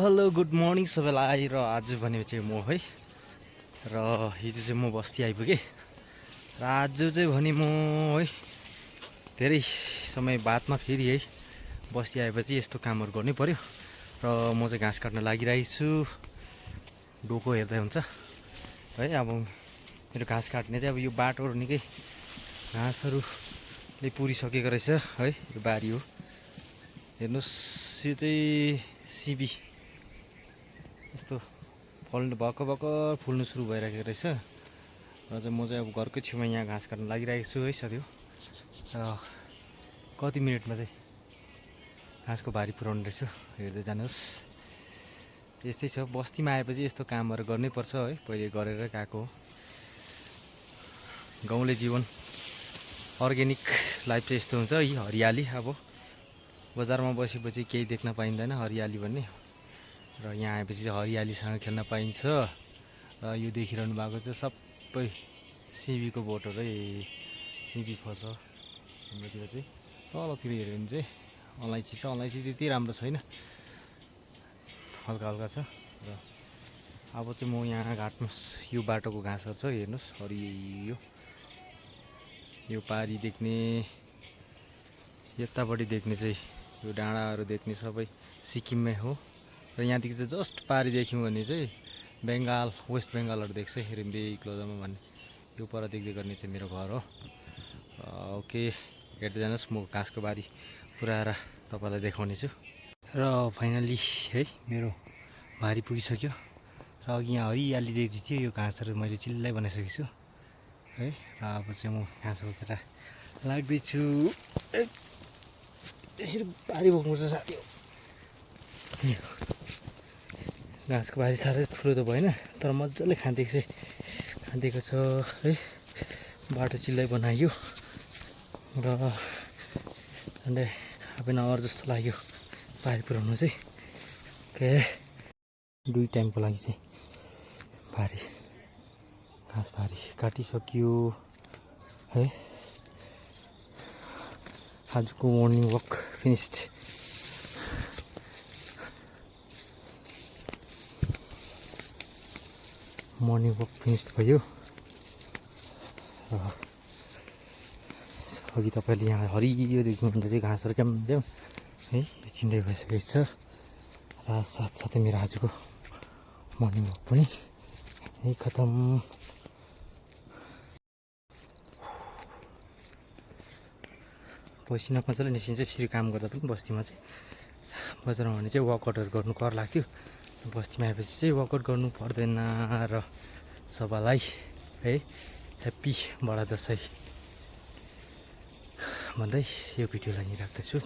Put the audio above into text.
Hello good morning सबैलाई। र आज भने चाहिँ म है र हिजो चाहिँ म बस्ती आइपुगेँ र आज चाहिँ भने म है धेरै समय बादमा फेरि है बस्ती आएपछि यस्तो कामहरू गर्नै पर्यो र म चाहिँ घाँस काट्न लागिरहेको छु। डोको हेर्दै हुन्छ है। अब मेरो घाँस काट्ने चाहिँ अब यो बाटोहरू निकै घाँसहरूले पुरिसकेको रहेछ है। यो बारी हो, हेर्नुहोस्। यो चाहिँ सिबी यस्तो फल्नु भर्खर फुल्नु सुरु भइरहेको रहेछ र चाहिँ म चाहिँ अब घरकै छेउमा यहाँ घाँस काट्न लागिरहेको छु है साथीहरू। र कति मिनटमा चाहिँ घाँसको भारी पुऱ्याउनु रहेछ हेर्दै जानुहोस्। यस्तै छ, बस्तीमा आएपछि यस्तो कामहरू गर्नै पर्छ है। पहिले गरेर गएको हो। गाउँले जीवन, अर्ग्यानिक लाइफ चाहिँ यस्तो हुन्छ है, हरियाली। अब बजारमा बसेपछि केही देख्न पाइँदैन हरियाली भन्ने, र यहाँ आएपछि चाहिँ हरियालीसँग खेल्न पाइन्छ। र यो देखिरहनु भएको चाहिँ सबै सिबीको बोटहरू है। सिबी फल्छ हाम्रोतिर चाहिँ। तलतिर हेऱ्यो भने चाहिँ अलैँची छ। अलैँची त्यति राम्रो छैन, हल्का हल्का छ। र अब चाहिँ म यहाँ घाट्नुहोस्, यो बाटोको घाँसहरू छ हेर्नुहोस्, हरियो। यो पारी देख्ने, यतापट्टि देख्ने चाहिँ यो डाँडाहरू देख्ने सबै सिक्किममै हो। र यहाँदेखि चाहिँ जस्ट पारी देख्यौँ भने चाहिँ बेङ्गाल, वेस्ट बेङ्गालहरू देख्छ, हेरिम्बे क्लोजमा भन्ने। यो पर देख्दै गर्ने चाहिँ मेरो घर हो। ओके, हेर्दै जानुहोस्। म घाँसको बारी पुऱ्याएर तपाईँलाई देखाउने छु। र फाइनल्ली है मेरो बारी पुगिसक्यो। र अघि यहाँ हरियाली देख्दै थियो, यो घाँसहरू मैले चिल्लै बनाइसकेको छु है। र अब चाहिँ म घाँस बोकेर लाग्दैछु। यसरी बारी बोक्नुपर्छ साथी हो। घाँसको बारी साह्रै ठुलो त भएन, तर मजाले खाँदिएको छ है। बाटो चिल्लै बनायो र झन्डै हाफ एन आवर जस्तो लाग्यो बारी पुऱ्याउनु चाहिँ। ओके, 2 टाइमको लागि चाहिँ घाँस बारी काटिसक्यो है। आजको morning walk finished. Morning walk finished भयो। र अघि तपाईँले यहाँ हरियो देख्नुहुन्छ चाहिँ घाँसहरू क्याम है, चिन्डै भइसकेको छ। र साथसाथै मेरो आजको मर्निङ वक पनि यही खतम। पसिना मजाले निस्किन्छ यसरी काम गर्दा पनि। बस्तीमा चाहिँ, बजारमा भने चाहिँ वर्कआउटहरू गर्नु कर लाग्थ्यो, बस्तीमा आएपछि चाहिँ वर्कआउट गर्नु पर्दैन। र सबैलाई है ह्याप्पी बडा दसैँ भन्दै यो भिडियोलाई राख्दछु।